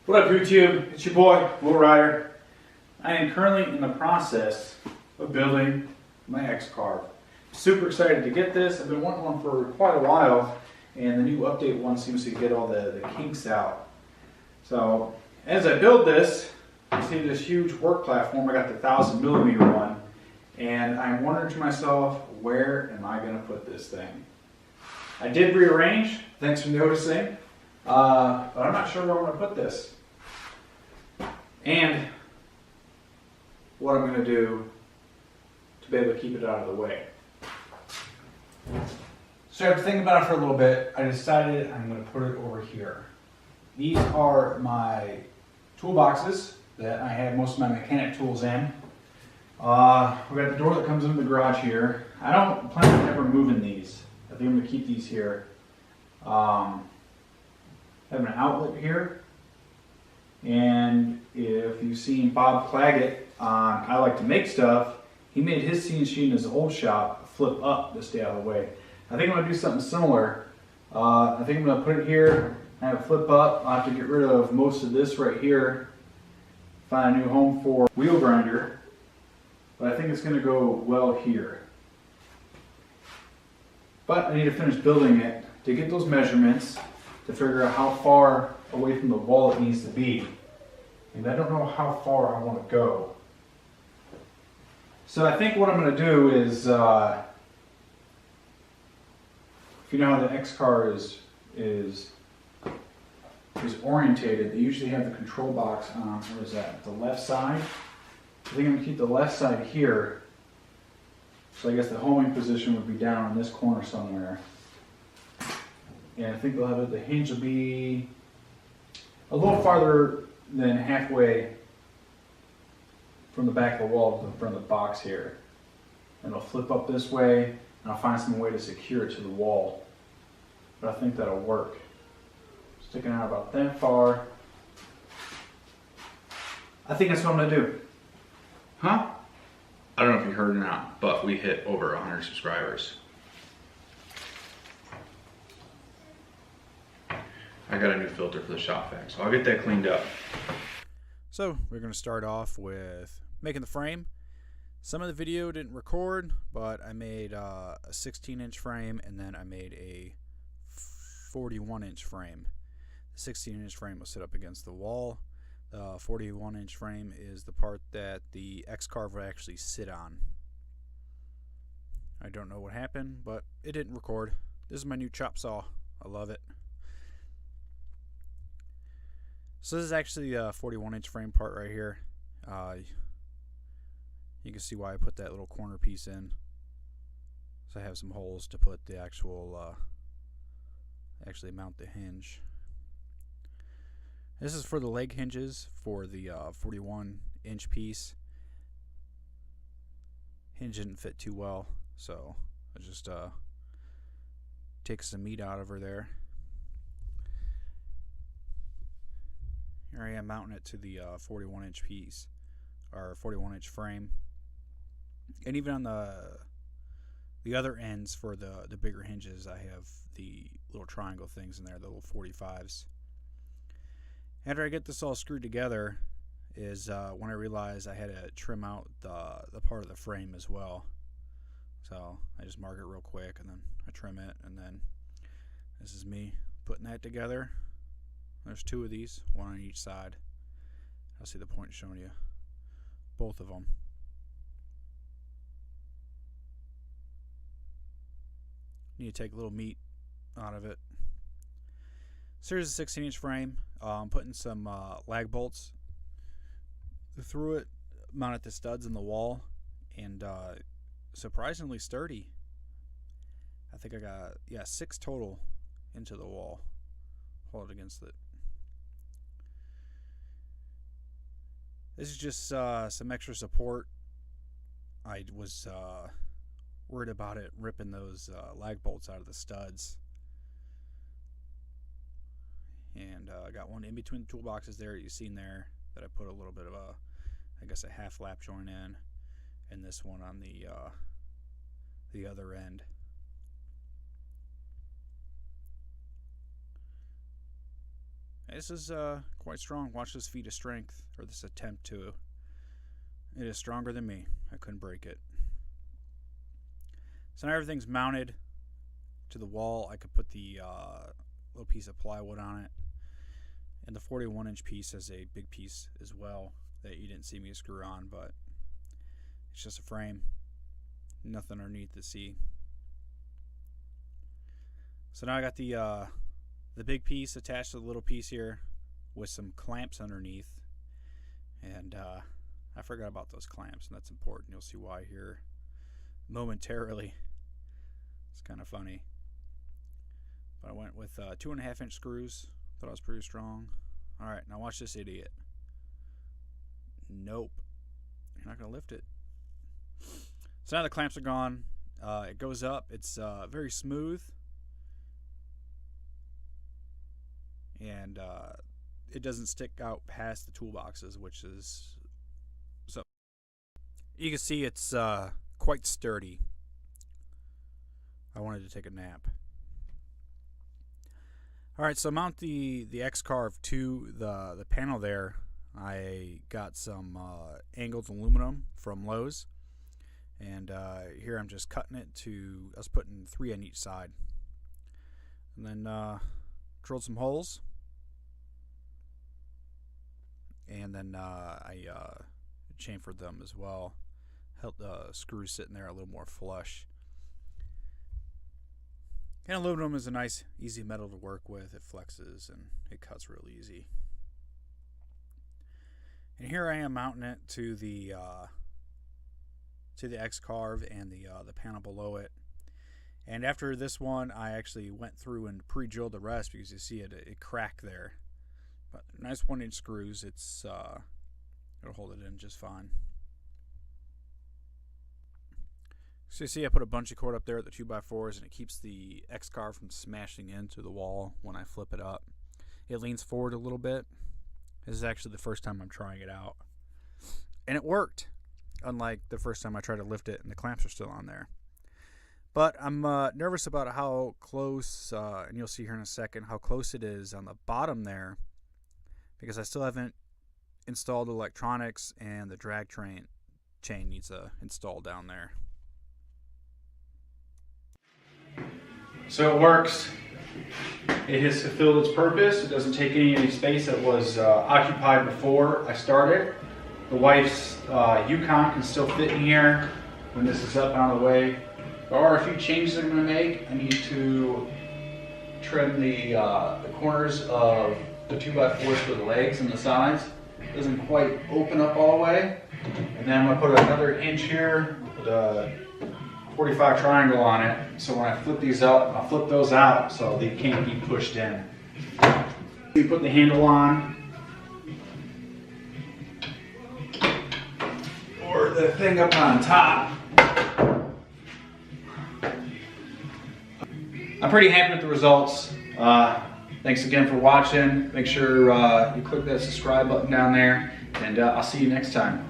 What up, YouTube? It's your boy, Will Ryder. I am currently in the process of building my X Carve. Super excited to get this. I've been wanting one for quite a while, and the new update one seems to get all the kinks out. So, as I build this, you see this huge work platform. I got the 1000mm one, and I'm wondering to myself, where am I going to put this thing? I did rearrange, thanks for noticing, but I'm not sure where I'm going to put this. And what I'm going to do to be able to keep it out of the way. So after thinking about it for a little bit, I decided I'm going to put it over here. These are my toolboxes that I have most of my mechanic tools in. We got the door that comes into the garage here. I don't plan on ever moving these. I think I'm going to keep these here. I have an outlet here. And if you've seen Bob Claggett on I Like to Make Stuff, he made his CNC in his old shop flip up to stay out of the way. I think I'm going to do something similar. I think I'm going to put it here, have it flip up. I'll have to get rid of most of this right here, find a new home for wheel grinder, but I think it's going to go well here. But I need to finish building it to get those measurements to figure out how far away from the wall it needs to be. And I don't know how far I want to go. So I think what I'm going to do is, if you know how the X Carve is orientated, they usually have the control box on, where is that, the left side? I think I'm going to keep the left side here. So I guess the homing position would be down in this corner somewhere. And I think they'll have it, the hinge will be a little farther than halfway from the back of the wall to the front of the box here. And it'll flip up this way, and I'll find some way to secure it to the wall. But I think that'll work. Sticking out about that far. I think that's what I'm gonna do. Huh? I don't know if you heard or not, but we hit over 100 subscribers. I got a new filter for the shop vac, so I'll get that cleaned up. So we're going to start off with making the frame. Some of the video didn't record, but I made a 16-inch frame, and then I made a 41-inch frame. The 16-inch frame will sit up against the wall. The 41-inch frame is the part that the X Carve will actually sit on. I don't know what happened, but it didn't record. This is my new chop saw. I love it. So this is actually a 41-inch frame part right here. You can see why I put that little corner piece in. So I have some holes to put the actual, actually mount the hinge. This is for the leg hinges for the 41-inch piece. Hinge didn't fit too well, so I just take some meat out of her there. Here I am mounting it to the 41-inch piece, or 41-inch frame. And even on the other ends for the bigger hinges, I have the little triangle things in there, the little 45s. After I get this all screwed together is when I realized I had to trim out the part of the frame as well. So I just mark it real quick, and then I trim it, and then this is me putting that together. There's two of these, one on each side. I'll see the point showing you both of them. Need to take a little meat out of it. So here's a 16-inch frame. I'm putting some lag bolts through it, mounted the studs in the wall, and surprisingly sturdy. I think I got 6 total into the wall. Hold it against it. This is just some extra support. I was worried about it ripping those lag bolts out of the studs. And I got one in between the toolboxes there you've seen there that I put a little bit of I guess a half lap joint in, and this one on the other end. This is quite strong. Watch this feat of strength, or this attempt to. It is stronger than me. I couldn't break it. So now everything's mounted to the wall. I could put the little piece of plywood on it. And the 41-inch piece has a big piece as well that you didn't see me screw on, but it's just a frame. Nothing underneath to see. So now I got the big piece attached to the little piece here with some clamps underneath. And I forgot about those clamps, and that's important. You'll see why here momentarily. It's kind of funny. But I went with 2.5-inch screws. Thought I was pretty strong. Alright, now watch this idiot. Nope. You're not going to lift it. So now the clamps are gone. It goes up. It's very smooth. And it doesn't stick out past the toolboxes, which is... So you can see it's quite sturdy. I wanted to take a nap. Alright, so mount the X Carve to the panel there. I got some angled aluminum from Lowe's. And here I'm just cutting it to, I was putting 3 on each side. And then drilled some holes. And then I chamfered them as well. Helped the screws sit in there a little more flush. And aluminum is a nice, easy metal to work with. It flexes and it cuts real easy. And here I am mounting it to the X Carve and the panel below it. And after this one, I actually went through and pre-drilled the rest because you see it cracked there. But nice 1-inch screws. It's it'll hold it in just fine. So you see I put a bungee cord up there at the 2x4s, and it keeps the X Carve from smashing into the wall when I flip it up. It leans forward a little bit. This is actually the first time I'm trying it out. And it worked, unlike the first time I tried to lift it and the clamps are still on there. But I'm nervous about how close, and you'll see here in a second, how close it is on the bottom there, because I still haven't installed electronics, and the drag chain needs to install down there. So it works. It has fulfilled its purpose. It doesn't take any space that was occupied before I started. The wife's Yukon can still fit in here when this is up and out of the way. There are a few changes I'm going to make. I need to trim the corners of the 2x4s for the legs and the sides. It doesn't quite open up all the way. And then I'm going to put another inch here with a 45 triangle on it. So when I flip these up, I'll flip those out so they can't be pushed in. We put the handle on, or the thing up on top. I'm pretty happy with the results. Thanks again for watching. Make sure you click that subscribe button down there, and I'll see you next time.